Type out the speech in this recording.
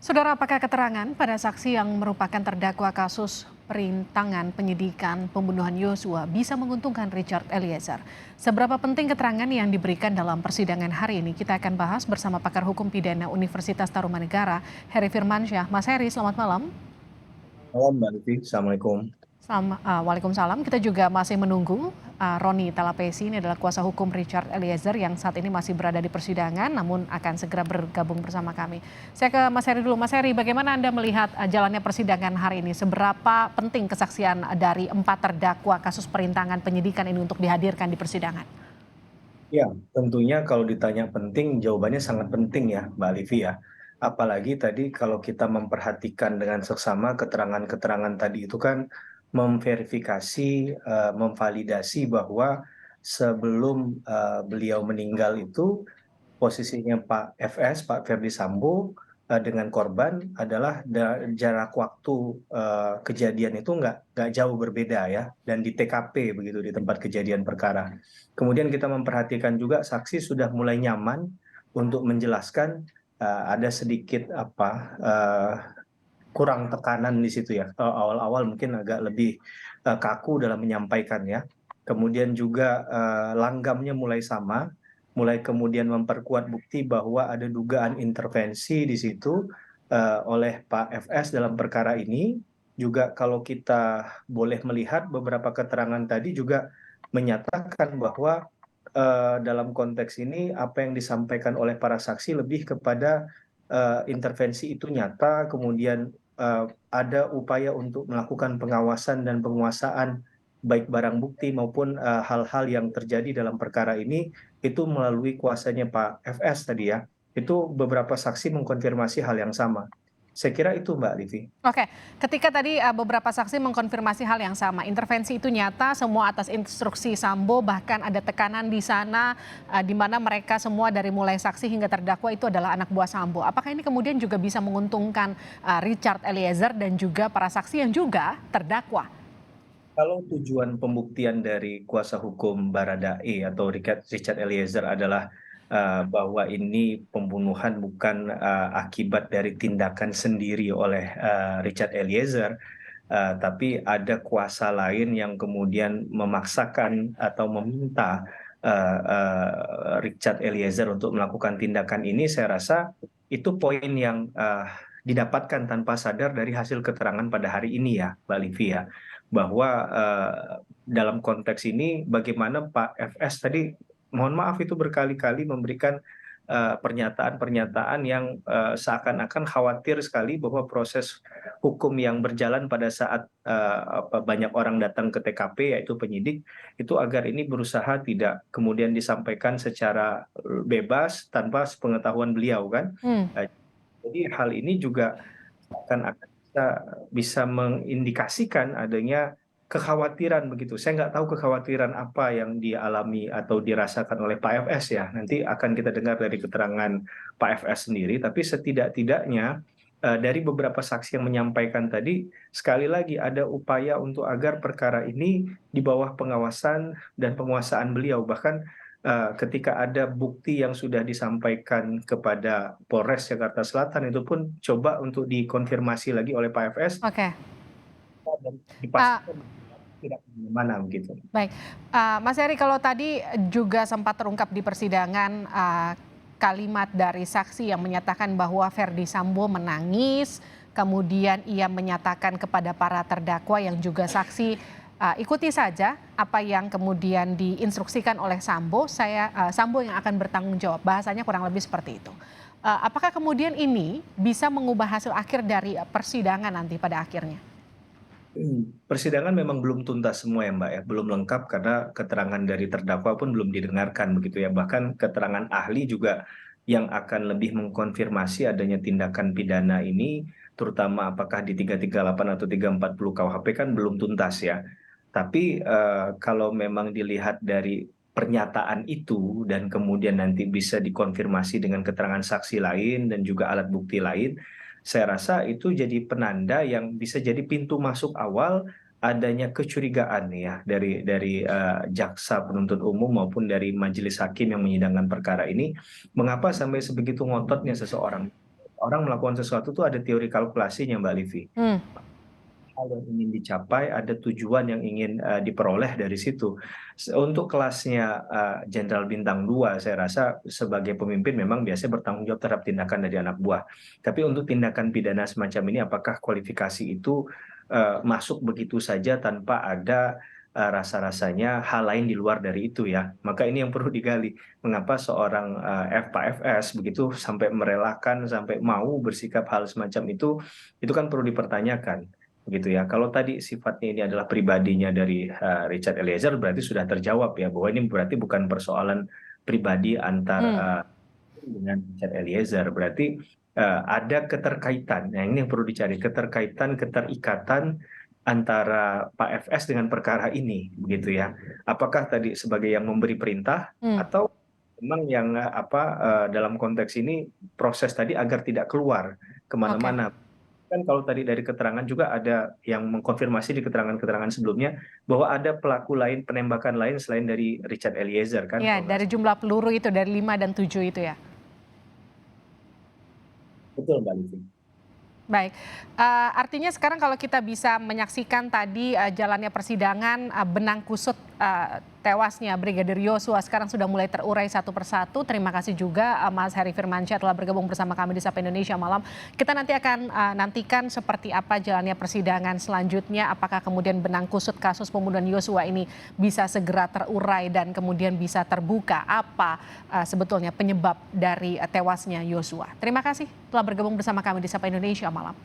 Saudara, apakah keterangan pada saksi yang merupakan terdakwa kasus perintangan penyidikan pembunuhan Yosua bisa menguntungkan Richard Eliezer? Seberapa penting keterangan yang diberikan dalam persidangan hari ini? Kita akan bahas bersama pakar hukum pidana Universitas Tarumanegara, Heri Firmansyah. Mas Heri, selamat malam. Malam Mbak Livi, Assalamualaikum. Waalaikumsalam. Kita juga masih menunggu Roni Talapesi, ini adalah kuasa hukum Richard Eliezer yang saat ini masih berada di persidangan namun akan segera bergabung bersama kami. Saya ke Mas Heri dulu. Mas Heri, bagaimana Anda melihat jalannya persidangan hari ini? Seberapa penting kesaksian dari 4 terdakwa kasus perintangan penyidikan ini untuk dihadirkan di persidangan? Ya, tentunya kalau ditanya penting, jawabannya sangat penting ya Mbak Livi ya. Apalagi tadi kalau kita memperhatikan dengan seksama keterangan-keterangan tadi itu kan memverifikasi, memvalidasi bahwa sebelum beliau meninggal itu posisinya Pak FS, Pak Ferdi Sambo dengan korban adalah jarak waktu kejadian itu nggak jauh berbeda ya, dan di TKP begitu di tempat kejadian perkara. Kemudian kita memperhatikan juga saksi sudah mulai nyaman untuk menjelaskan ada sedikit kurang tekanan di situ ya. Awal-awal mungkin agak lebih kaku dalam menyampaikan ya. Kemudian juga langgamnya mulai sama, mulai kemudian memperkuat bukti bahwa ada dugaan intervensi di situ oleh Pak FS dalam perkara ini. Juga kalau kita boleh melihat beberapa keterangan tadi juga menyatakan bahwa dalam konteks ini apa yang disampaikan oleh para saksi lebih kepada intervensi itu nyata, kemudian ada upaya untuk melakukan pengawasan dan penguasaan baik barang bukti maupun hal-hal yang terjadi dalam perkara ini itu melalui kuasanya Pak FS tadi ya. Itu beberapa saksi mengkonfirmasi hal yang sama. Saya kira itu Mbak Livi. Oke, ketika tadi beberapa saksi mengkonfirmasi hal yang sama, intervensi itu nyata, semua atas instruksi Sambo, bahkan ada tekanan di sana, di mana mereka semua dari mulai saksi hingga terdakwa itu adalah anak buah Sambo. Apakah ini kemudian juga bisa menguntungkan Richard Eliezer dan juga para saksi yang juga terdakwa? Kalau tujuan pembuktian dari kuasa hukum Baradae atau Richard Eliezer adalah bahwa ini pembunuhan bukan akibat dari tindakan sendiri oleh Richard Eliezer, tapi ada kuasa lain yang kemudian memaksakan atau meminta Richard Eliezer untuk melakukan tindakan ini, saya rasa itu poin yang didapatkan tanpa sadar dari hasil keterangan pada hari ini ya, Mbak Livi ya, bahwa dalam konteks ini bagaimana Pak FS tadi, mohon maaf itu berkali-kali memberikan pernyataan-pernyataan yang seakan-akan khawatir sekali bahwa proses hukum yang berjalan pada saat banyak orang datang ke TKP yaitu penyidik itu agar ini berusaha tidak kemudian disampaikan secara bebas tanpa sepengetahuan beliau kan. Hmm. Eh, jadi hal ini juga akan bisa mengindikasikan adanya kekhawatiran begitu. Saya nggak tahu kekhawatiran apa yang dialami atau dirasakan oleh Pak FS ya. Nanti akan kita dengar dari keterangan Pak FS sendiri. Tapi setidak-tidaknya dari beberapa saksi yang menyampaikan tadi, sekali lagi ada upaya untuk agar perkara ini di bawah pengawasan dan penguasaan beliau. Bahkan ketika ada bukti yang sudah disampaikan kepada Polres Jakarta Selatan itu pun coba untuk dikonfirmasi lagi oleh Pak FS Oke. dan Uh, dipastikan tidak kemana begitu. Baik, Mas Heri, kalau tadi juga sempat terungkap di persidangan kalimat dari saksi yang menyatakan bahwa Ferdi Sambo menangis, kemudian ia menyatakan kepada para terdakwa yang juga saksi, ikuti saja apa yang kemudian diinstruksikan oleh Sambo, Sambo yang akan bertanggung jawab. Bahasanya kurang lebih seperti itu. Apakah kemudian ini bisa mengubah hasil akhir dari persidangan nanti pada akhirnya? Persidangan memang belum tuntas semua ya Mbak ya, belum lengkap karena keterangan dari terdakwa pun belum didengarkan begitu ya. Bahkan keterangan ahli juga yang akan lebih mengkonfirmasi adanya tindakan pidana ini, terutama apakah di 338 atau 340 KUHP kan belum tuntas ya. Tapi kalau memang dilihat dari pernyataan itu dan kemudian nanti bisa dikonfirmasi dengan keterangan saksi lain dan juga alat bukti lain, saya rasa itu jadi penanda yang bisa jadi pintu masuk awal adanya kecurigaan ya dari jaksa penuntut umum maupun dari majelis hakim yang menyidangkan perkara ini, mengapa sampai sebegitu ngototnya seseorang orang melakukan sesuatu tuh ada teori kalkulasinya, Mbak Livi. Hmm, Hal yang ingin dicapai, ada tujuan yang ingin diperoleh dari situ. Untuk kelasnya Jenderal Bintang 2, saya rasa sebagai pemimpin memang biasanya bertanggung jawab terhadap tindakan dari anak buah. Tapi untuk tindakan pidana semacam ini, apakah kualifikasi itu masuk begitu saja tanpa ada rasa-rasanya hal lain di luar dari itu ya. Maka ini yang perlu digali. Mengapa seorang Pak FS begitu sampai merelakan, sampai mau bersikap hal semacam itu kan perlu dipertanyakan gitu ya. Kalau tadi sifatnya ini adalah pribadinya dari Richard Eliezer berarti sudah terjawab ya bahwa ini berarti bukan persoalan pribadi antar hmm, dengan Richard Eliezer. Berarti ada keterkaitan. Nah, ini yang perlu dicari keterkaitan, keterikatan antara Pak FS dengan perkara ini begitu ya. Apakah tadi sebagai yang memberi perintah hmm, atau memang yang dalam konteks ini proses tadi agar tidak keluar oke. kemana-mana kan kalau tadi dari keterangan juga ada yang mengkonfirmasi di keterangan-keterangan sebelumnya bahwa ada pelaku lain, penembakan lain selain dari Richard Eliezer kan Ya, kalau nggak dari salah. jumlah peluru itu dari 5 dan 7 itu ya. Betul Mbak Livi. Baik, artinya sekarang kalau kita bisa menyaksikan tadi jalannya persidangan, benang kusut tewasnya Brigadir Yosua sekarang sudah mulai terurai satu persatu. Terima kasih juga Mas Heri Firmansyah telah bergabung bersama kami di Sapa Indonesia Malam. Kita nanti akan nantikan seperti apa jalannya persidangan selanjutnya. Apakah kemudian benang kusut kasus pembunuhan Yosua ini bisa segera terurai dan kemudian bisa terbuka apa sebetulnya penyebab dari tewasnya Yosua. Terima kasih telah bergabung bersama kami di Sapa Indonesia Malam.